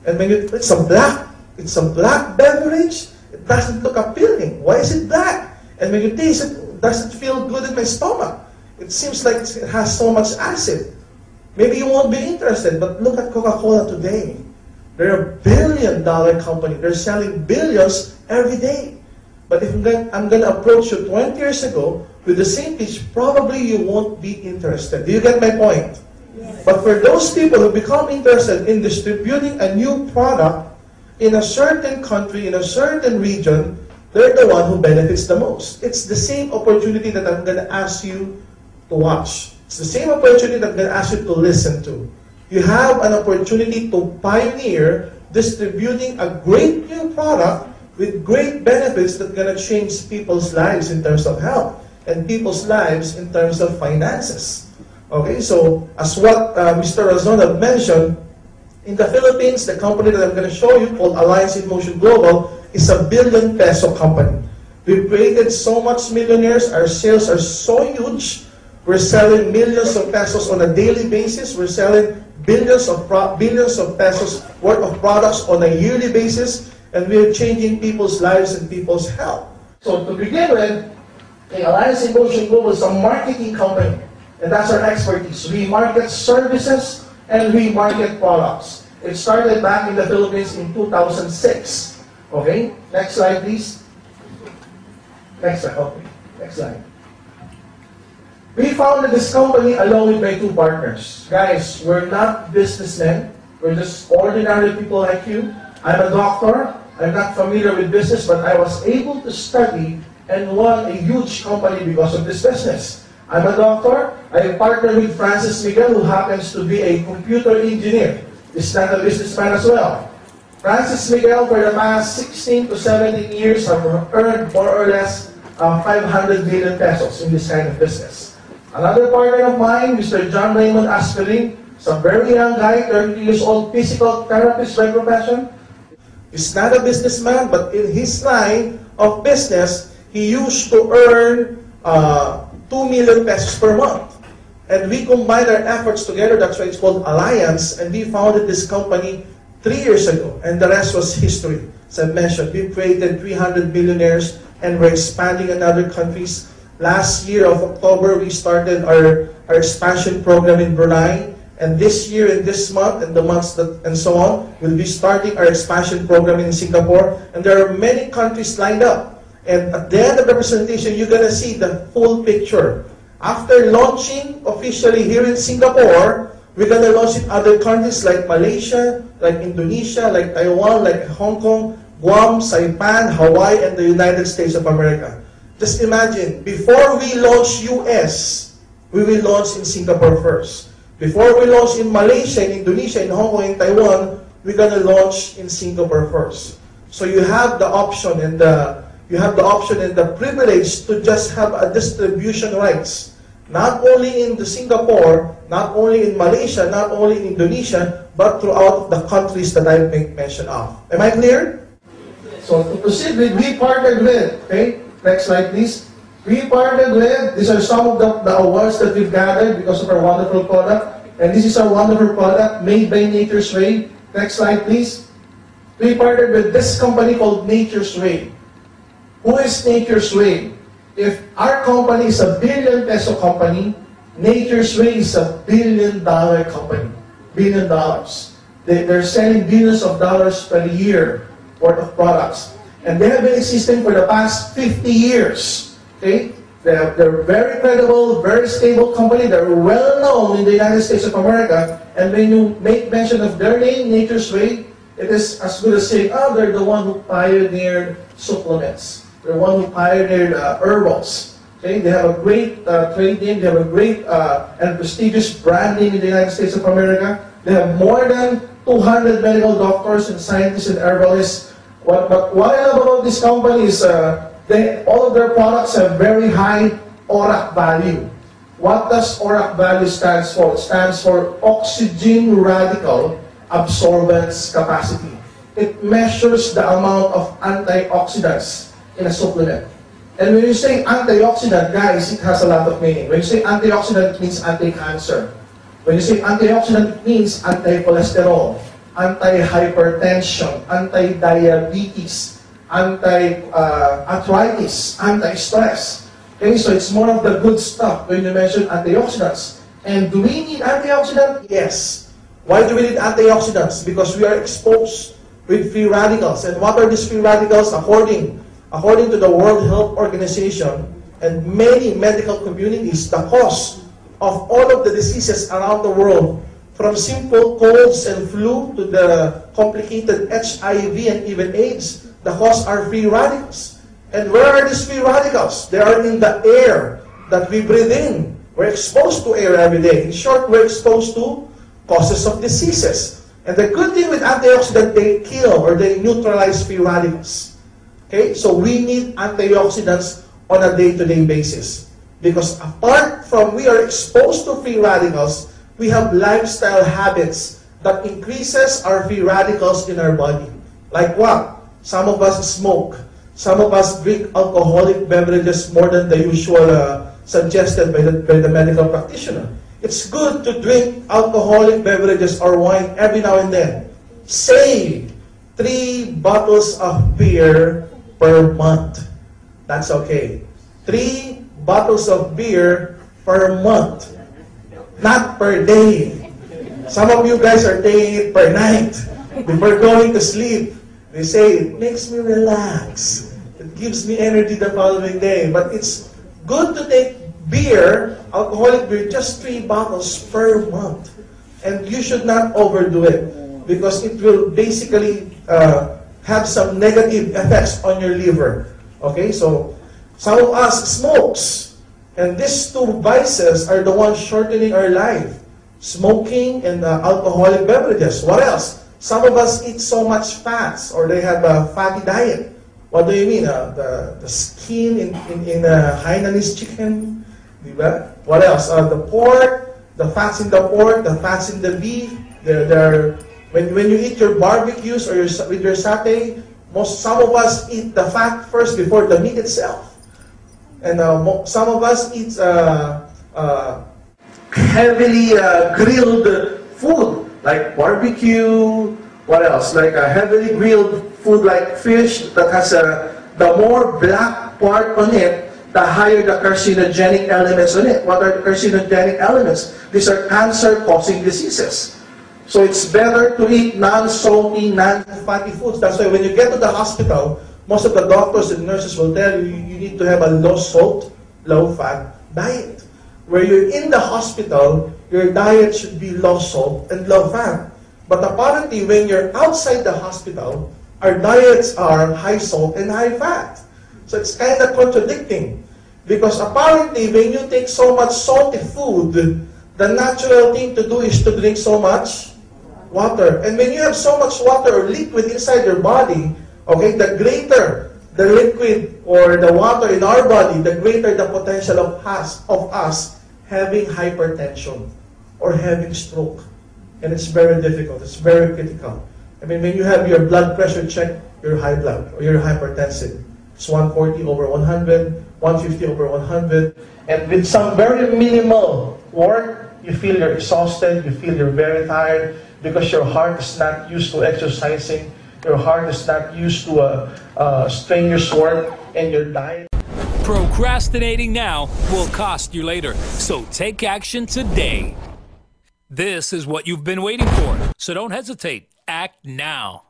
And when it's a black beverage, it doesn't look appealing. Why is it black? And when you taste it doesn't feel good in my stomach. It seems like it has so much acid. Maybe you won't be interested, but look at Coca-Cola today. They're a billion-dollar company. They're selling billions every day. But if I'm going to approach you 20 years ago with the same pitch, probably you won't be interested. Do you get my point? Yes. But for those people who become interested in distributing a new product in a certain country, in a certain region, they're the one who benefits the most. It's the same opportunity that I'm going to ask you to watch. It's the same opportunity that I'm going to ask you to listen to. You have an opportunity to pioneer distributing a great new product with great benefits that are going to change people's lives in terms of health and people's lives in terms of finances. Okay, so as what Mr. Razon had mentioned, in the Philippines, the company that I'm going to show you called Alliance in Motion Global is a billion peso company. We've created so much millionaires. Our sales are so huge. We're selling millions of pesos on a daily basis. We're selling billions of pesos worth of products on a yearly basis, and we're changing people's lives and people's health. So to begin with, the Alliance in Motion Global is a marketing company, and that's our expertise. We market services and we market products. It started back in the Philippines in 2006. Okay, next slide, please. Next slide. Okay, next slide. We founded this company along with my two partners. Guys, we're not businessmen. We're just ordinary people like you. I'm a doctor. I'm not familiar with business, but I was able to study and run a huge company because of this business. I'm a doctor. I partnered with Francis Miguel, who happens to be a computer engineer. He's not a businessman as well. Francis Miguel, for the past 16 to 17 years, have earned more or less 500 million pesos in this kind of business. Another partner of mine, Mr. John Raymond Aspelin, is a very young guy, 30 years old, physical therapist by profession. He's not a businessman, but in his line of business, he used to earn 2 million pesos per month. And we combined our efforts together, that's why it's called Alliance, and we founded this company 3 years ago, and the rest was history. As I mentioned, we've created 300 millionaires, and we're expanding in other countries. Last year of October, we started our expansion program in Brunei. And this year, in this month, and the months that, and so on, we'll be starting our expansion program in Singapore. And there are many countries lined up. And at the end of the presentation, you're going to see the full picture. After launching officially here in Singapore, we're going to launch in other countries like Malaysia, like Indonesia, like Taiwan, like Hong Kong, Guam, Saipan, Hawaii, and the United States of America. Just imagine, before we launch US, we will launch in Singapore first. Before we launch in Malaysia, in Indonesia, in Hong Kong, in Taiwan, we're gonna launch in Singapore first. So you have the option and the privilege to just have a distribution rights, not only in the Singapore, not only in Malaysia, not only in Indonesia, but throughout the countries that I make mention of. Am I clear? So to proceed with, we partnered with, okay? Next slide, please. We partnered with, these are some of the awards that we've gathered because of our wonderful product. And this is our wonderful product, made by Nature's Way. Next slide, please. We partnered with this company called Nature's Way. Who is Nature's Way? If our company is a billion peso company, Nature's Way is a billion-dollar company. $1 billion. They're selling billions of dollars per year worth of products. And they have been existing for the past 50 years. Okay? They're very credible, very stable company. They're well known in the United States of America. And when you make mention of their name, Nature's Way, it is as good as saying, oh, they're the one who pioneered supplements. They're the one who pioneered herbals. Okay? They have a great trade name. They have a great and prestigious brand name in the United States of America. They have more than 200 medical doctors and scientists and herbalists. But what I love about this company is all of their products have very high ORAC value. What does ORAC value stands for? It stands for Oxygen Radical Absorbance Capacity. It measures the amount of antioxidants in a supplement. And when you say antioxidant, guys, it has a lot of meaning. When you say antioxidant, it means anti-cancer. When you say antioxidant, it means anti-cholesterol. anti-hypertension, anti-diabetes, anti-arthritis, anti-stress. Okay, so it's more of the good stuff when you mention antioxidants. And do we need antioxidants? Yes. Why do we need antioxidants? Because we are exposed with free radicals. And what are these free radicals? According to the World Health Organization and many medical communities, the cause of all of the diseases around the world, from simple colds and flu to the complicated HIV and even AIDS, the cause are free radicals. And where are these free radicals? They are in the air that we breathe in. We're exposed to air every day. In short, we're exposed to causes of diseases. And the good thing with antioxidants, they kill or they neutralize free radicals. Okay, so we need antioxidants on a day-to-day basis. Because apart from we are exposed to free radicals, we have lifestyle habits that increases our free radicals in our body. Like what? Some of us smoke. Some of us drink alcoholic beverages more than the usual suggested by the medical practitioner. It's good to drink alcoholic beverages or wine every now and then. Save 3 bottles of beer per month. That's okay. 3 bottles of beer per month. Not per day. Some of you guys are taking it per night. Before going to sleep, they say, it makes me relax. It gives me energy the following day. But it's good to take beer, alcoholic beer, just 3 bottles per month. And you should not overdo it because it will basically have some negative effects on your liver. Okay, so some of us smokes. And these 2 vices are the ones shortening our life. Smoking and alcoholic beverages. What else? Some of us eat so much fats or they have a fatty diet. What do you mean? The skin in Hainanese chicken. Diba? What else? The pork, the fats in the pork, the fats in the beef. When you eat your barbecues or with your satay, some of us eat the fat first before the meat itself. And some of us eat heavily grilled food, like barbecue. What else? Like a heavily grilled food like fish that has the more black part on it, the higher the carcinogenic elements on it. What are the carcinogenic elements? These are cancer-causing diseases. So it's better to eat non-salty, non-fatty foods. That's why when you get to the hospital, most of the doctors and nurses will tell you you need to have a low-salt, low-fat diet. Where you're in the hospital, your diet should be low-salt and low-fat. But apparently, when you're outside the hospital, our diets are high-salt and high-fat. So it's kind of contradicting. Because apparently, when you take so much salty food, the natural thing to do is to drink so much water. And when you have so much water or liquid inside your body, okay, the greater the liquid or the water in our body, the greater the potential of us having hypertension or having stroke. And it's very difficult. It's very critical. I mean, when you have your blood pressure checked, you're high blood or you're hypertensive. It's 140 over 100, 150 over 100. And with some very minimal work, you feel you're exhausted, you feel you're very tired because your heart is not used to exercising. Your heart is not used to strenuous work, and your diet. Procrastinating now will cost you later, so take action today. This is what you've been waiting for, so don't hesitate. Act now.